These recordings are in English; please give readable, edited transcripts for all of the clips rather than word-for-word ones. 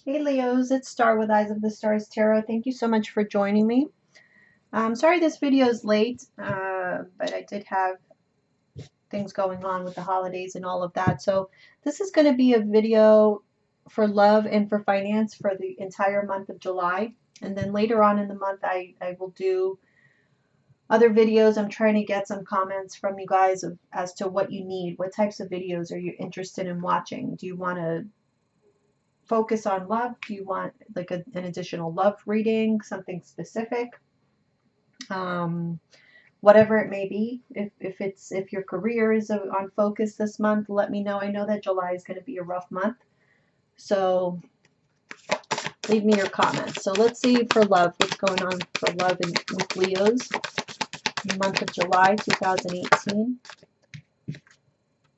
Hey Leos, it's Star with Eyes of the Stars Tarot. Thank you so much for joining me. Sorry this video is late, but I did have things going on with the holidays and all of that. So this is going to be a video for love and for finance for the entire month of July. And then later on in the month, I will do other videos. I'm trying to get some comments from you guys as to what you need. What types of videos are you interested in watching? Do you want to focus on love? Do you want like an additional love reading, something specific? Um, Whatever it may be. If your career is on focus this month, let me know. I know that July is going to be a rough month, so leave me your comments. So let's see for love, what's going on for love with Leos in the month of July 2018.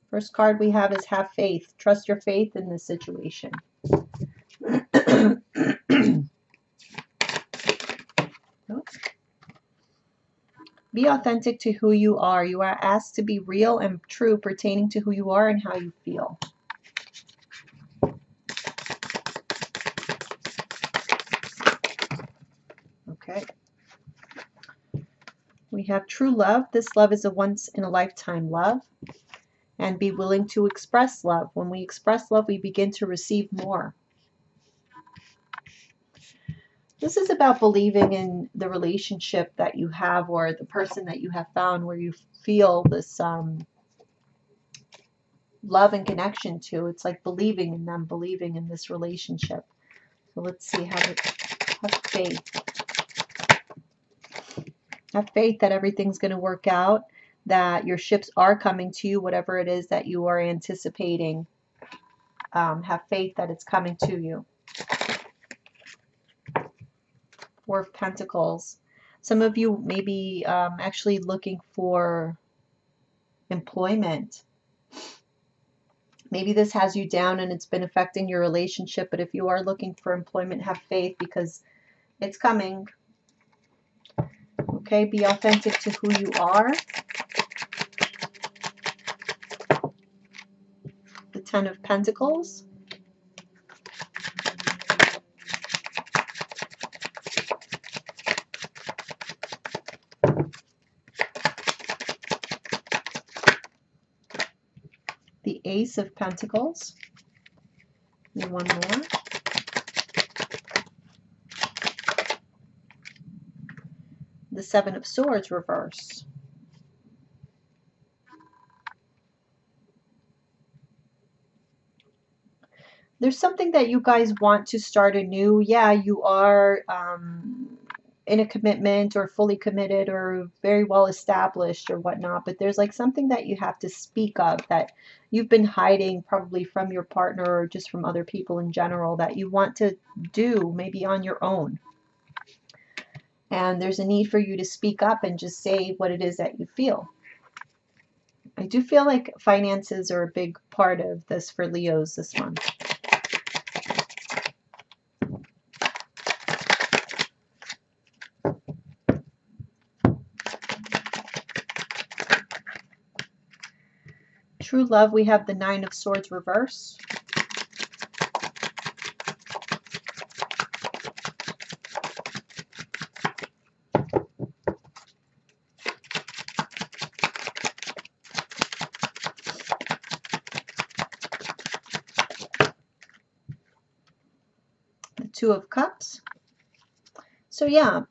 First card we have is Have Faith. Trust your faith in this situation. Be authentic to who you are. You are asked to be real and true pertaining to who you are and how you feel. Okay. We have true love. This love is a once-in-a-lifetime love. And be willing to express love. When we express love, we begin to receive more. This is about believing in the relationship that you have or the person that you have found where you feel this love and connection to. It's like believing in them, believing in this relationship. So let's see how to have faith. Have faith that everything's going to work out, that your ships are coming to you, whatever it is that you are anticipating. Have faith that it's coming to you. Four of Pentacles. Some of you may be actually looking for employment. Maybe this has you down and it's been affecting your relationship, but if you are looking for employment, have faith because it's coming. Okay, be authentic to who you are. The Ten of Pentacles. The Ace of Pentacles. And one more. The Seven of Swords reverse. There's something that you guys want to start anew. Yeah, you are in a commitment or fully committed or very well established or whatnot, but there's like something that you have to speak of that you've been hiding probably from your partner or just from other people in general that you want to do maybe on your own. And there's a need for you to speak up and just say what it is that you feel. I do feel like finances are a big part of this for Leos this month. True love, we have the Nine of Swords reverse. The Two of Cups. So yeah,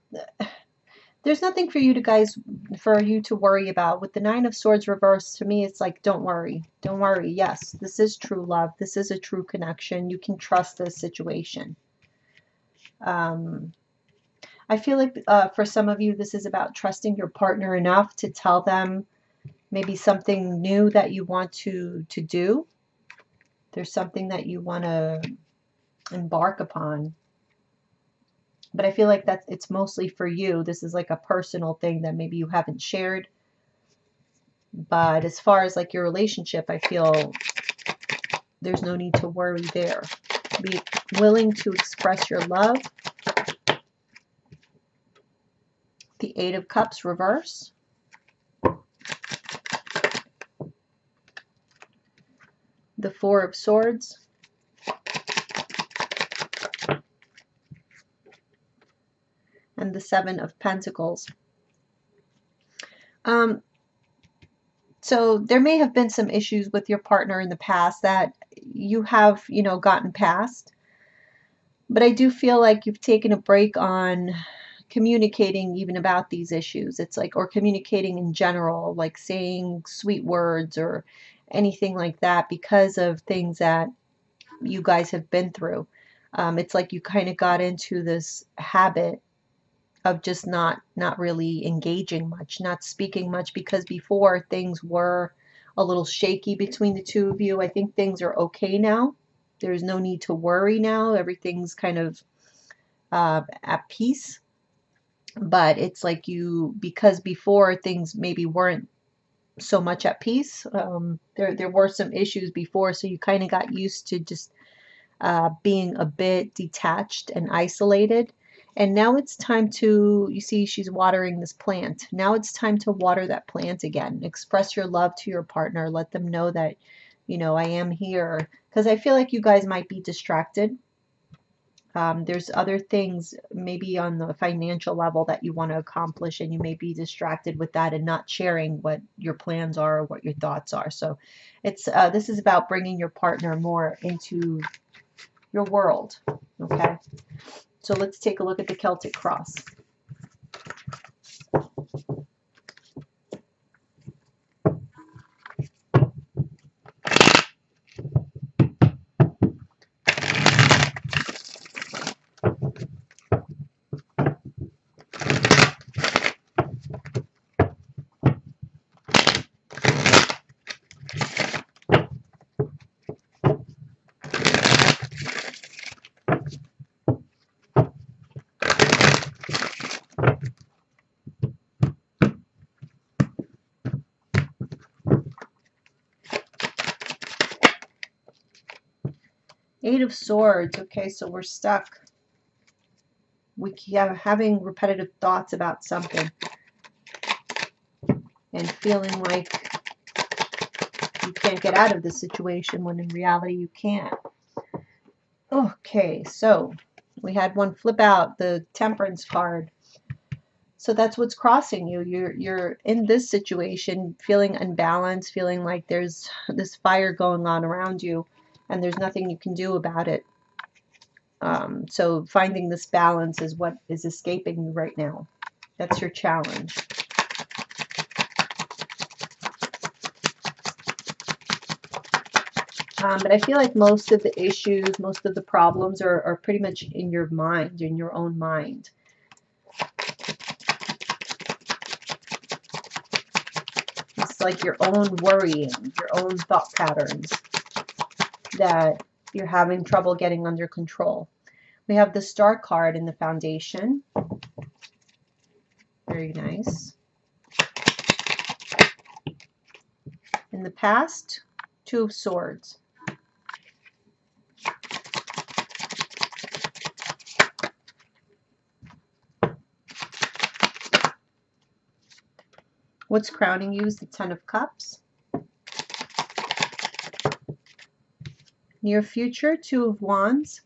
there's nothing for you to worry about. With the Nine of Swords reversed, to me, it's like, don't worry. Don't worry. Yes, this is true love. This is a true connection. You can trust this situation. I feel like for some of you, this is about trusting your partner enough to tell them maybe something new that you want to do. There's something that you want to embark upon. But I feel like it's mostly for you. This is like a personal thing that maybe you haven't shared. But as far as like your relationship, I feel there's no need to worry there. Be willing to express your love. The Eight of Cups reverse. The Four of Swords. and the Seven of Pentacles. So there may have been some issues with your partner in the past that you have, you know, gotten past. But I do feel like you've taken a break on communicating even about these issues. It's like, or communicating in general, like saying sweet words or anything like that because of things that you guys have been through. It's like you kind of got into this habit of just not really engaging much, not speaking much, because before things were a little shaky between the two of you. I think things are okay now. There's no need to worry now. Everything's kind of at peace. But it's like you, because before things maybe weren't so much at peace. There were some issues before, so you kind of got used to just being a bit detached and isolated. And now it's time to, you see, she's watering this plant. Now it's time to water that plant again. Express your love to your partner. Let them know that, you know, I am here. Because I feel like you guys might be distracted. There's other things maybe on the financial level that you want to accomplish, and you may be distracted with that and not sharing what your plans are or what your thoughts are. So it's this is about bringing your partner more into your world. Okay, so let's take a look at the Celtic cross. Eight of Swords. Okay, so we're stuck. We keep having repetitive thoughts about something and feeling like you can't get out of this situation when in reality you can't. Okay, so we had one flip out, the Temperance card. So that's what's crossing you. You're in this situation feeling unbalanced, feeling like there's this fire going on around you and there's nothing you can do about it. So finding this balance is what is escaping you right now. That's your challenge. But I feel like most of the issues, most of the problems are pretty much in your mind, in your own mind. It's like your own worrying, your own thought patterns that you're having trouble getting under control. We have the Star card in the Foundation. Very nice. In the past, Two of Swords. What's crowning you is the Ten of Cups. Near future, Two of Wands.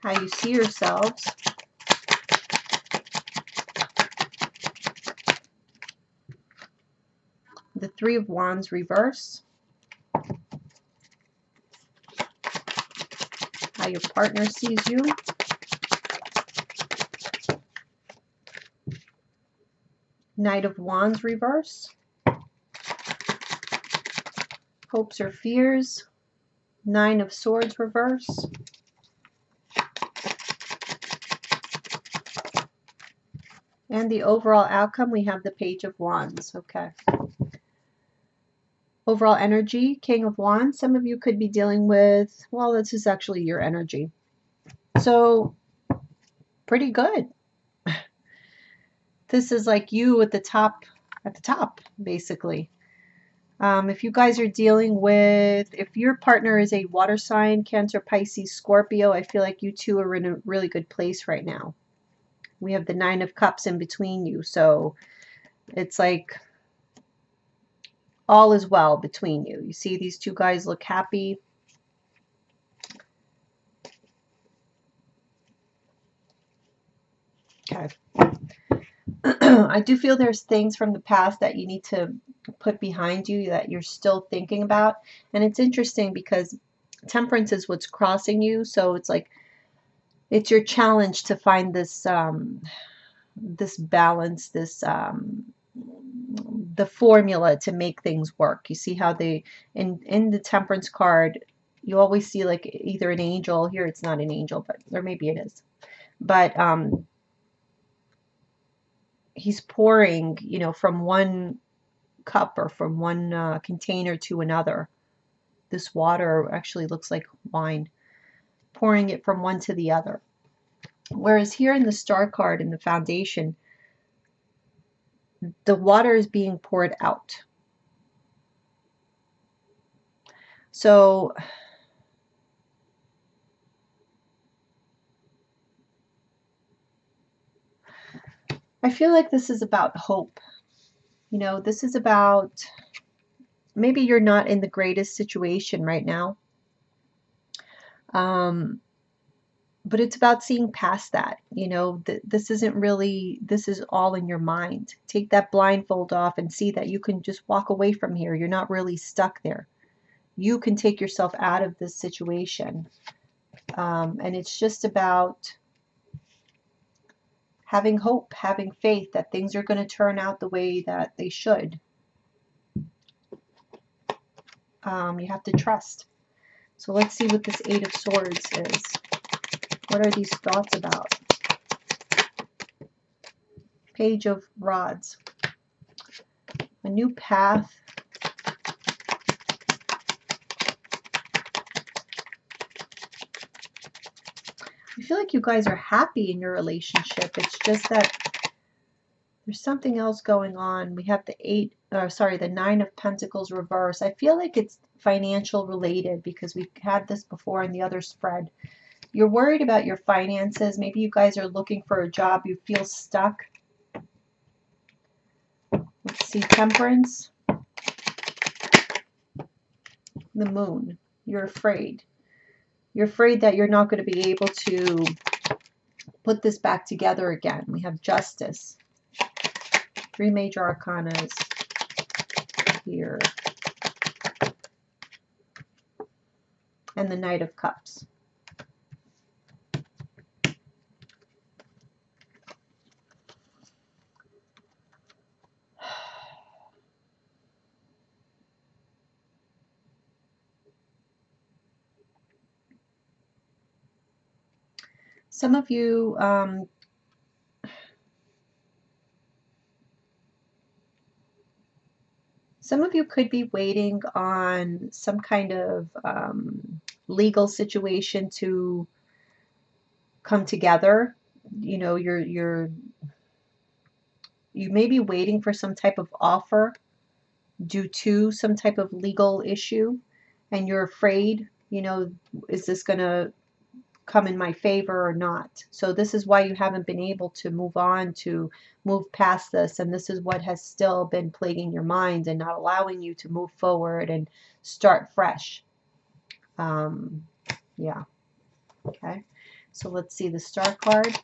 How you see yourselves. The Three of Wands reverse. How your partner sees you. Knight of Wands reverse. Hopes or fears. Nine of Swords reverse. And the overall outcome, we have the Page of Wands. Okay. Overall energy, King of Wands. Some of you could be dealing with, well, this is actually your energy. So, pretty good. This is like you at the top, basically. If you guys are dealing with, if your partner is a water sign, Cancer, Pisces, Scorpio, I feel like you two are in a really good place right now. We have the Nine of Cups in between you, so it's like all is well between you. You see these two guys look happy. Okay. I do feel there's things from the past that you need to put behind you that you're still thinking about. And it's interesting because Temperance is what's crossing you. So it's like, it's your challenge to find this this balance, this the formula to make things work. You see how they in the Temperance card, you always see like either an angel here. It's not an angel, but or maybe it is. But he's pouring, you know, from one cup or from one container to another. This water actually looks like wine, pouring it from one to the other. Whereas here in the Star card in the Foundation, the water is being poured out. So I feel like this is about hope. You know, this is about, maybe you're not in the greatest situation right now. But it's about seeing past that. You know, this isn't really, this is all in your mind. Take that blindfold off and see that you can just walk away from here. You're not really stuck there. You can take yourself out of this situation. And it's just about having hope, having faith that things are going to turn out the way that they should. You have to trust. So let's see what this Eight of Swords is. What are these thoughts about? Page of Rods. A new path. I feel like you guys are happy in your relationship. It's just that there's something else going on. We have the Nine of Pentacles reverse. I feel like it's financial related because we've had this before in the other spread. You're worried about your finances. Maybe you guys are looking for a job. You feel stuck. Let's see, Temperance. The Moon. You're afraid. You're afraid that you're not going to be able to put this back together again. We have Justice. Three major arcanas here. And the Knight of Cups. Some of you could be waiting on some kind of legal situation to come together. You know, you may be waiting for some type of offer due to some type of legal issue, and you're afraid, you know, is this going to come in my favor or not? So this is why you haven't been able to move on, to move past this, and this is what has still been plaguing your mind and not allowing you to move forward and start fresh. Yeah. Okay. So let's see the Star card.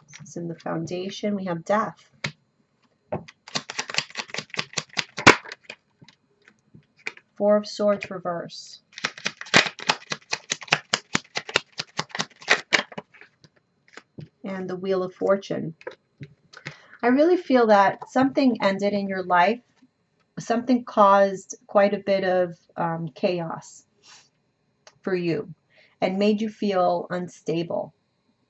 This is in the Foundation. We have Death. Four of Swords reverse. And the Wheel of Fortune. I really feel that something ended in your life. Something caused quite a bit of chaos for you and made you feel unstable.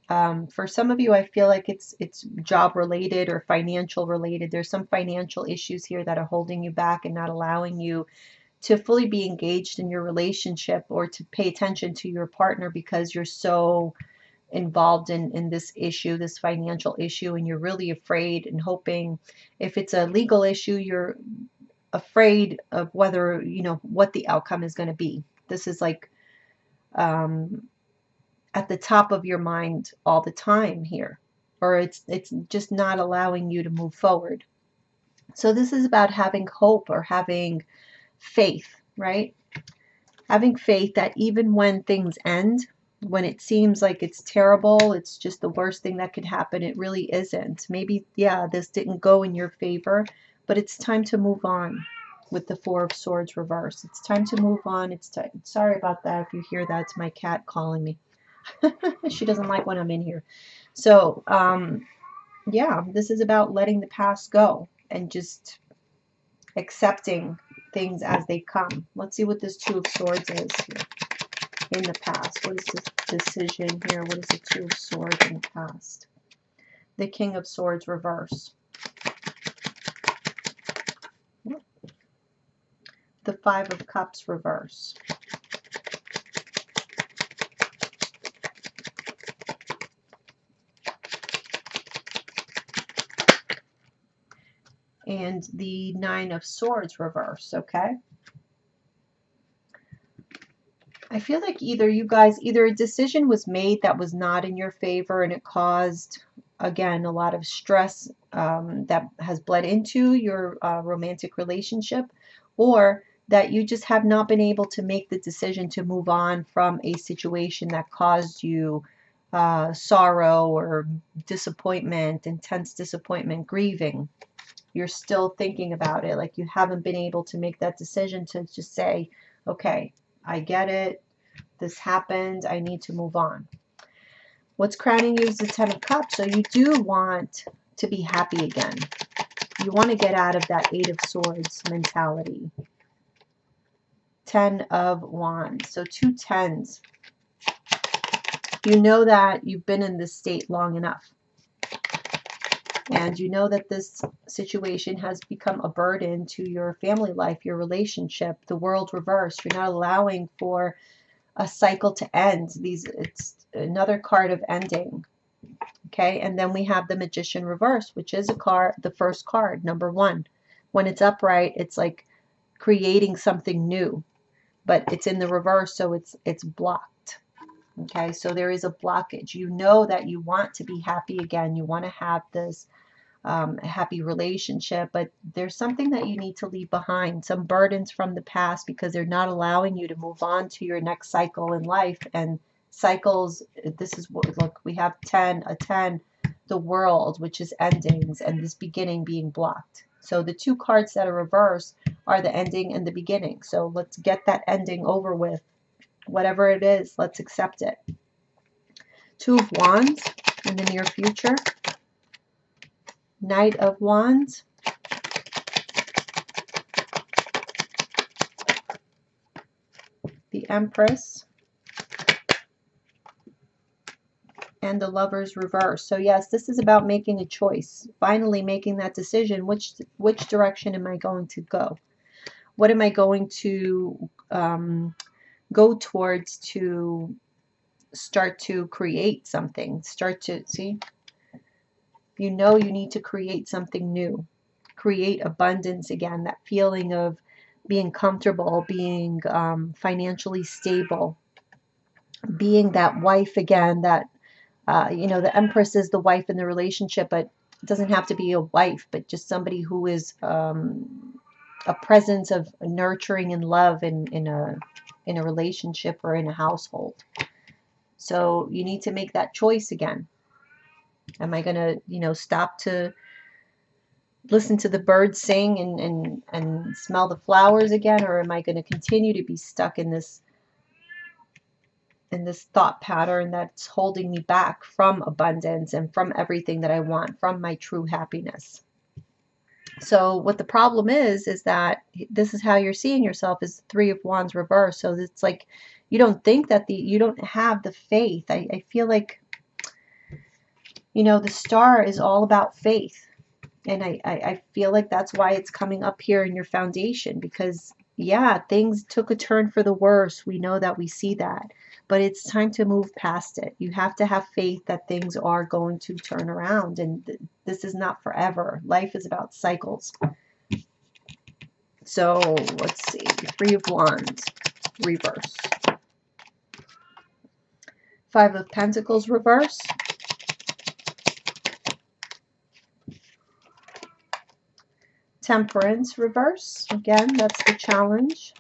For some of you, I feel like it's job related or financial related. There's some financial issues here that are holding you back and not allowing you to fully be engaged in your relationship or to pay attention to your partner because you're so involved in this issue, this financial issue, and you're really afraid and hoping. If it's a legal issue, you're afraid of whether, you know, what the outcome is going to be. This is like at the top of your mind all the time here, or it's just not allowing you to move forward. So this is about having hope or having faith, right? Having faith that even when things end, When it seems like it's terrible, it's just the worst thing that could happen, it really isn't. Maybe, yeah, this didn't go in your favor, but it's time to move on with the Four of Swords reverse. It's time to move on. It's time. Sorry about that. If you hear that, it's my cat calling me. She doesn't like when I'm in here. So, yeah, this is about letting the past go and just accepting things as they come. Let's see what this Two of Swords is here. In the past. What is this decision here? What is the Two of Swords in the past? The King of Swords reverse. The Five of Cups reverse. And the Nine of Swords reverse, okay? I feel like either you guys, either a decision was made that was not in your favor and it caused, again, a lot of stress that has bled into your romantic relationship, or that you just have not been able to make the decision to move on from a situation that caused you sorrow or disappointment, intense disappointment, grieving. You're still thinking about it, like you haven't been able to make that decision to just say, okay, I get it. This happened. I need to move on. What's crowning you is the Ten of Cups. So you do want to be happy again. You want to get out of that Eight of Swords mentality. Ten of Wands. So two tens. You know that you've been in this state long enough. And you know that this situation has become a burden to your family life, your relationship, the world reversed. You're not allowing for a cycle to end. It's another card of ending. Okay, and then we have the Magician reverse, which is a card, the first card, number 1. When it's upright, it's like creating something new, but it's in the reverse, so it's blocked. Okay, so there is a blockage. You know that you want to be happy again. You want to have this happy relationship, but there's something that you need to leave behind, some burdens from the past, because they're not allowing you to move on to your next cycle in life. And cycles, this is what, look, we have 10, a 10, the World, which is endings, and this beginning being blocked. So the two cards that are reversed are the ending and the beginning. So let's get that ending over with. Whatever it is, let's accept it. Two of Wands in the near future. Knight of Wands. The Empress. And the Lover's reverse. So yes, this is about making a choice. Finally making that decision. Which direction am I going to go? What am I going to go towards to start to create something? Start to, see? You know you need to create something new. Create abundance again. That feeling of being comfortable, being financially stable. Being that wife again, that you know, the Empress is the wife in the relationship, but it doesn't have to be a wife, but just somebody who is a presence of nurturing and love in a relationship or in a household. So you need to make that choice again. Am I going to, you know, stop to listen to the birds sing and smell the flowers again, or am I going to continue to be stuck in this thought pattern that's holding me back from abundance and from everything that I want, from my true happiness? So what the problem is that this is how you're seeing yourself, is the Three of Wands reverse. So it's like you don't think that you don't have the faith. I feel like, you know, the Star is all about faith. And I feel like that's why it's coming up here in your foundation, because yeah, things took a turn for the worse. We know that, we see that, but it's time to move past it. You have to have faith that things are going to turn around, and this is not forever. Life is about cycles. So let's see, Three of Wands reverse. Five of Pentacles reverse. Temperance reverse. Again, that's the challenge.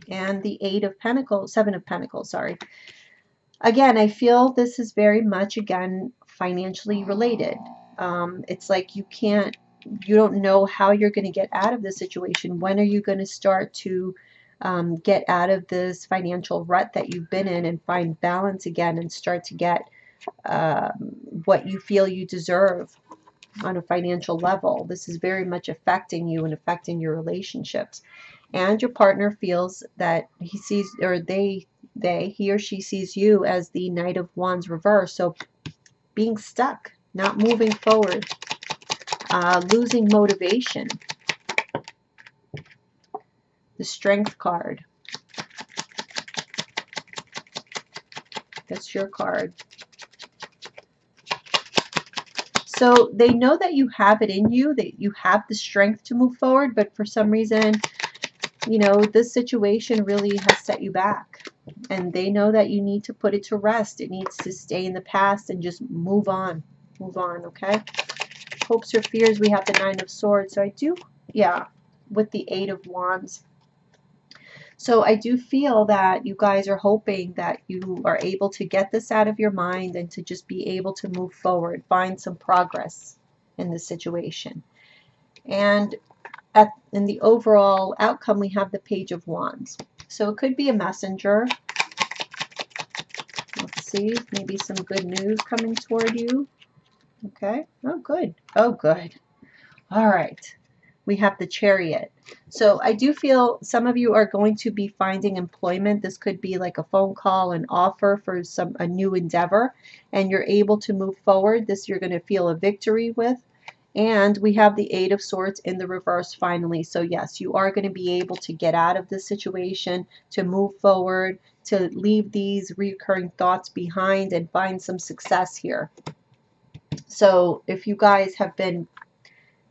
And the Eight of Pentacles, Seven of Pentacles, sorry. Again, I feel this is very much, again, financially related. It's like you don't know how you're going to get out of this situation. When are you going to start to get out of this financial rut that you've been in and find balance again and start to get what you feel you deserve on a financial level? This is very much affecting you and affecting your relationships. And your partner feels that he sees, or he or she sees you as the Knight of Wands reverse. So being stuck, not moving forward, losing motivation. The Strength card. That's your card. So they know that you have it in you, that you have the strength to move forward, but for some reason, you know, this situation really has set you back. And they know that you need to put it to rest. It needs to stay in the past and just move on. Move on, okay? Hopes or fears, we have the Nine of Swords. So I do, yeah, with the Eight of Wands. So I do feel that you guys are hoping that you are able to get this out of your mind and to just be able to move forward, find some progress in the situation. And in the overall outcome, we have the Page of Wands. So it could be a messenger. Let's see, maybe some good news coming toward you. Okay. Oh, good. Oh, good. All right. We have the Chariot. So I do feel some of you are going to be finding employment. This could be like a phone call, an offer for a new endeavor, and you're able to move forward. This you're going to feel a victory with. And we have the Eight of Swords in the reverse finally. So yes, you are going to be able to get out of this situation, to move forward, to leave these recurring thoughts behind and find some success here. So if you guys have been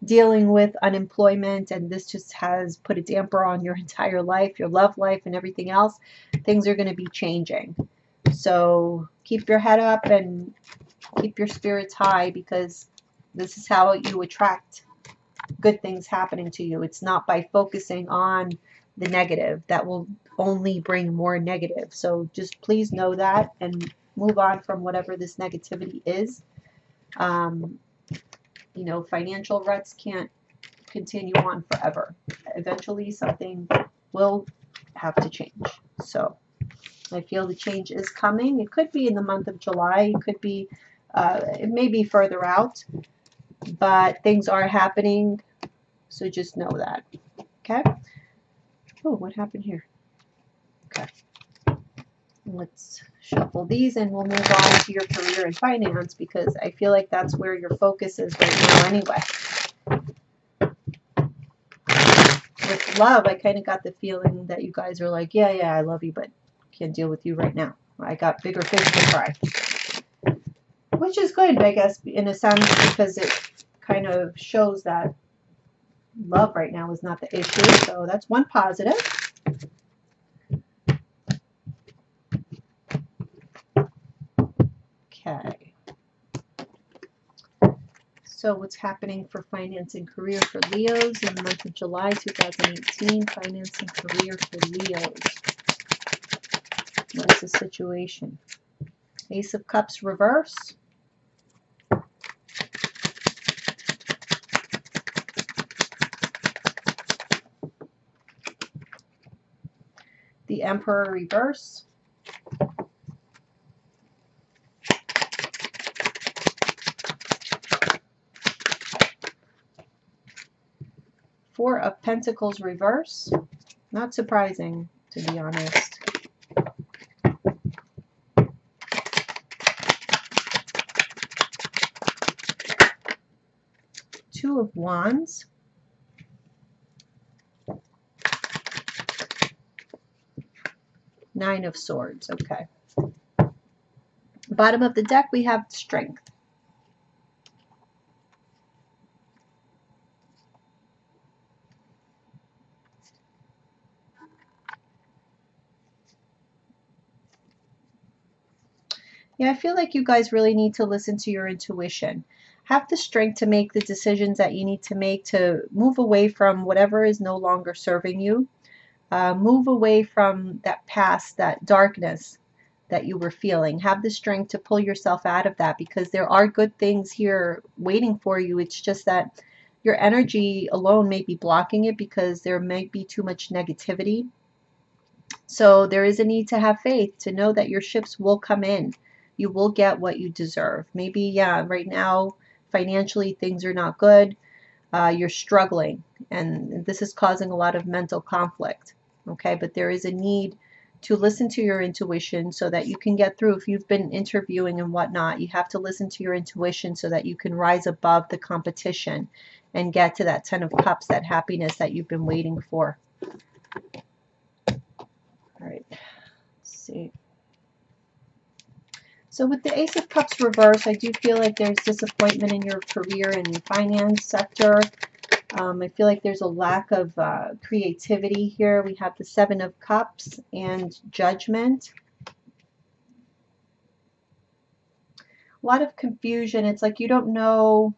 dealing with unemployment and this just has put a damper on your entire life, your love life and everything else, things are going to be changing. So keep your head up and keep your spirits high, because this is how you attract good things happening to you. It's not by focusing on the negative. That will only bring more negative. So just please know that and move on from whatever this negativity is. You know, financial ruts can't continue on forever. Eventually something will have to change. So I feel the change is coming. It could be in the month of July. It could be, it may be further out, but things are happening. So just know that. Okay. Oh, what happened here? Okay. Let's shuffle these and we'll move on to your career and finance, because I feel like that's where your focus is right now anyway. With love, I kind of got the feeling that you guys are like, yeah, I love you, but can't deal with you right now. I got bigger fish to fry. Which is good, I guess, in a sense, because it kind of shows that love right now is not the issue. So that's one positive. Okay. So what's happening for finance and career for Leos in the month of July 2018? Finance and career for Leos. What is the situation? Ace of Cups reverse. The Emperor reverse. Four of Pentacles reverse. Not surprising, to be honest. Two of Wands. Nine of Swords. Okay. Bottom of the deck, we have Strength. Yeah, I feel like you guys really need to listen to your intuition. Have the strength to make the decisions that you need to make to move away from whatever is no longer serving you. Move away from that past, that darkness, that you were feeling. Have the strength to pull yourself out of that, because there are good things here waiting for you. It's just that your energy alone may be blocking it because there might be too much negativity. So there is a need to have faith, to know that your ships will come in. You will get what you deserve. Maybe, yeah, right now, financially, things are not good. You're struggling, and this is causing a lot of mental conflict. Okay, but there is a need to listen to your intuition so that you can get through. If you've been interviewing and whatnot, you have to listen to your intuition so that you can rise above the competition and get to that 10 of Cups, that happiness that you've been waiting for. All right, let's see. So with the Ace of Cups reverse, I do feel like there's disappointment in your career and finance sector. I feel like there's a lack of creativity here. We have the Seven of Cups and Judgment. A lot of confusion. It's like you don't know.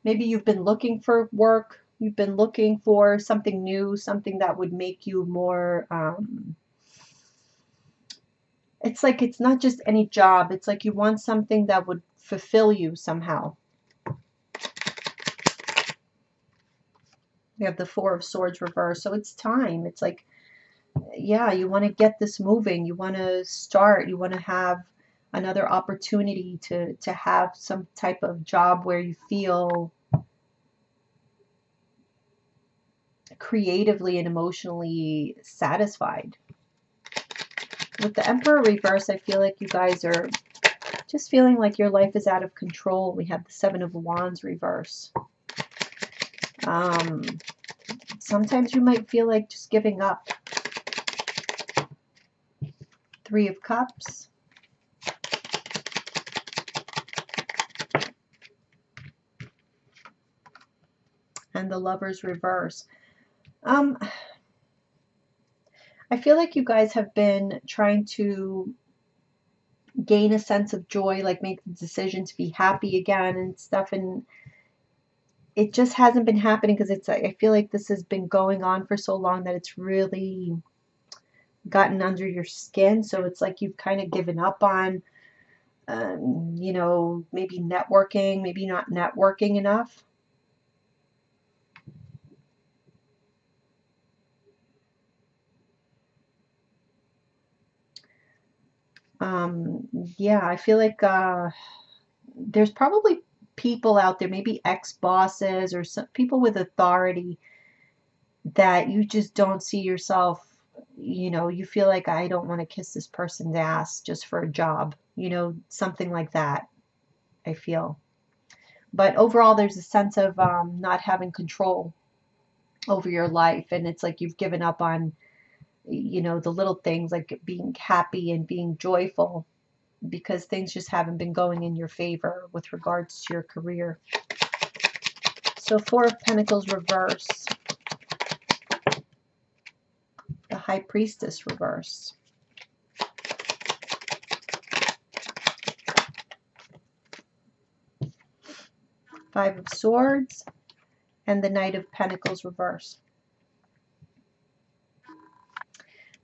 Maybe you've been looking for work. You've been looking for something new, something that would make you more... it's like it's not just any job. It's like you want something that would fulfill you somehow. We have the Four of Swords reverse. So it's time. It's like, yeah, you want to get this moving. You want to start. You want to have another opportunity to have some type of job where you feel creatively and emotionally satisfied. With the Emperor reverse, I feel like you guys are just feeling like your life is out of control. We have the Seven of Wands reverse. Sometimes you might feel like just giving up. Three of Cups. And the Lovers reverse. I feel like you guys have been trying to gain a sense of joy, like make the decision to be happy again and stuff, and it just hasn't been happening because it's, I feel like this has been going on for so long that it's really gotten under your skin. So it's like you've kind of given up on, you know, maybe networking, maybe not networking enough. Yeah, I feel like there's probably people out there, maybe ex-bosses or some people with authority, that you just don't see yourself, you know, you feel like, I don't want to kiss this person's ass just for a job, you know, something like that, I feel. But overall, there's a sense of not having control over your life, and it's like you've given up on, you know, the little things like being happy and being joyful, because things just haven't been going in your favor with regards to your career. So Four of Pentacles reverse. The High Priestess reverse. Five of Swords and the Knight of Pentacles reverse.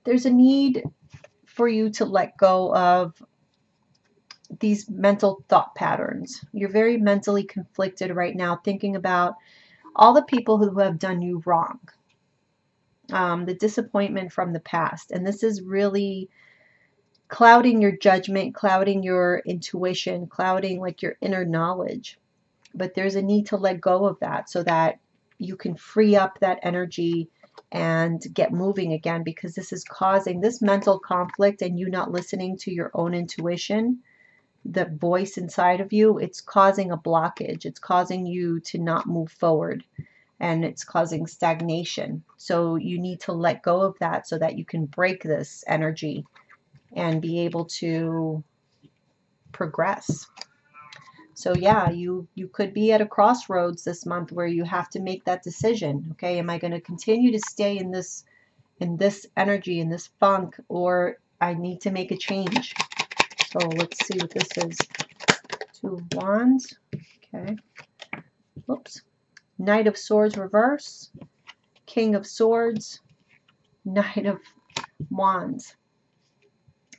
There's a need for you to let go of these mental thought patterns. You're very mentally conflicted right now, thinking about all the people who have done you wrong, the disappointment from the past, and this is really clouding your judgment, clouding your intuition, clouding like your inner knowledge. But there's a need to let go of that so that you can free up that energy and get moving again, because this is causing this mental conflict and you not listening to your own intuition, the voice inside of you. It's causing a blockage. It's causing you to not move forward, and it's causing stagnation. So you need to let go of that so that you can break this energy and be able to progress. So yeah, you could be at a crossroads this month where you have to make that decision. Okay, am I going to continue to stay in this energy, in this funk, or I need to make a change? So let's see what this is. Two of Wands. Okay. Whoops. Knight of Swords reverse. King of Swords. Knight of Wands.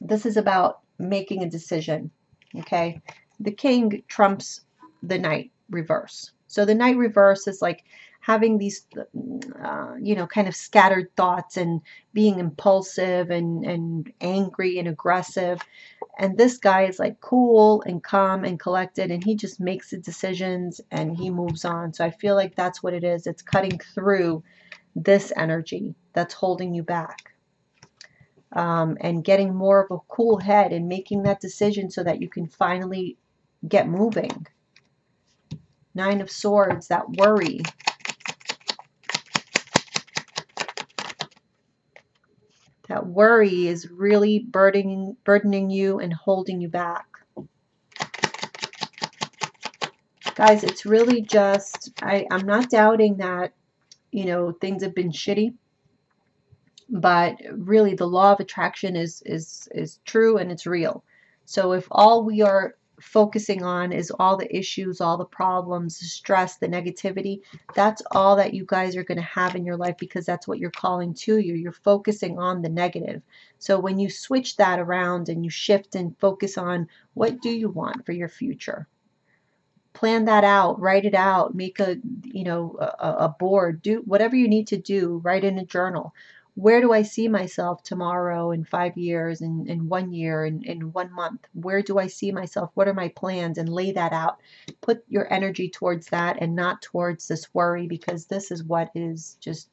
This is about making a decision, okay? The king trumps the knight reverse. So the knight reverse is like having these, kind of scattered thoughts and being impulsive and angry and aggressive. And this guy is like cool and calm and collected, and he just makes the decisions and he moves on. So I feel like that's what it is. It's cutting through this energy that's holding you back. And getting more of a cool head and making that decision so that you can finally get moving. Nine of Swords, that worry. That worry is really burdening you and holding you back. Guys, it's really just, I'm not doubting that, things have been shitty. But really, the law of attraction is true and it's real. So if all we are focusing on is all the issues, all the problems, the stress, the negativity, that's all that you guys are going to have in your life, because that's what you're calling to you. You're focusing on the negative. So when you switch that around and you shift and focus on what do you want for your future, plan that out, write it out, make a board, do whatever you need to do, write in a journal. Where do I see myself tomorrow, in 5 years, in 1 year, in 1 month? Where do I see myself? What are my plans? And lay that out. Put your energy towards that and not towards this worry, because this is what is just,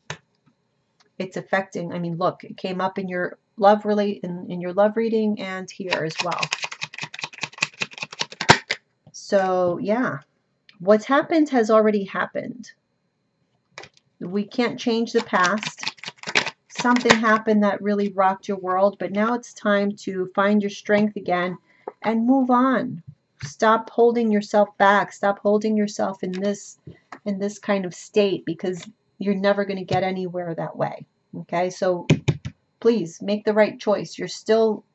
it's affecting. I mean, look, it came up in your in your love reading and here as well. So yeah. What's happened has already happened. We can't change the past. Something happened that really rocked your world, but now it's time to find your strength again and move on. Stop holding yourself back. Stop holding yourself in this kind of state, because you're never going to get anywhere that way. Okay? So please make the right choice. You're still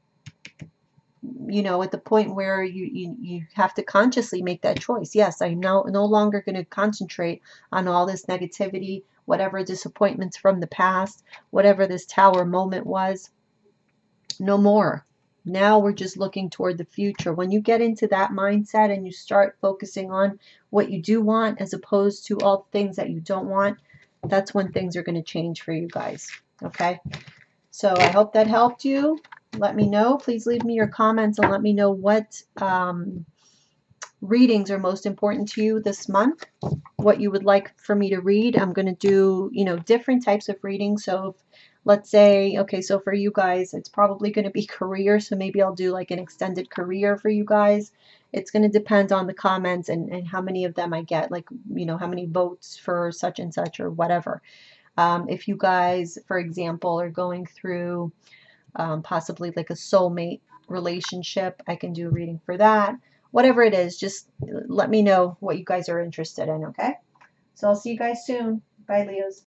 at the point where you have to consciously make that choice. Yes, I'm no longer going to concentrate on all this negativity, whatever disappointments from the past, whatever this tower moment was. No more. Now we're just looking toward the future. When you get into that mindset and you start focusing on what you do want as opposed to all the things that you don't want, that's when things are going to change for you guys. Okay? So I hope that helped you. Let me know. Please leave me your comments and let me know what readings are most important to you this month, what you would like for me to read. I'm going to do, different types of readings. So if, let's say, okay, so for you guys, it's probably going to be career. So maybe I'll do like an extended career for you guys. It's going to depend on the comments and how many of them I get, like, how many votes for such and such or whatever. If you guys, for example, are going through possibly like a soulmate relationship, I can do a reading for that. Whatever it is, just let me know what you guys are interested in, okay? So I'll see you guys soon. Bye, Leos.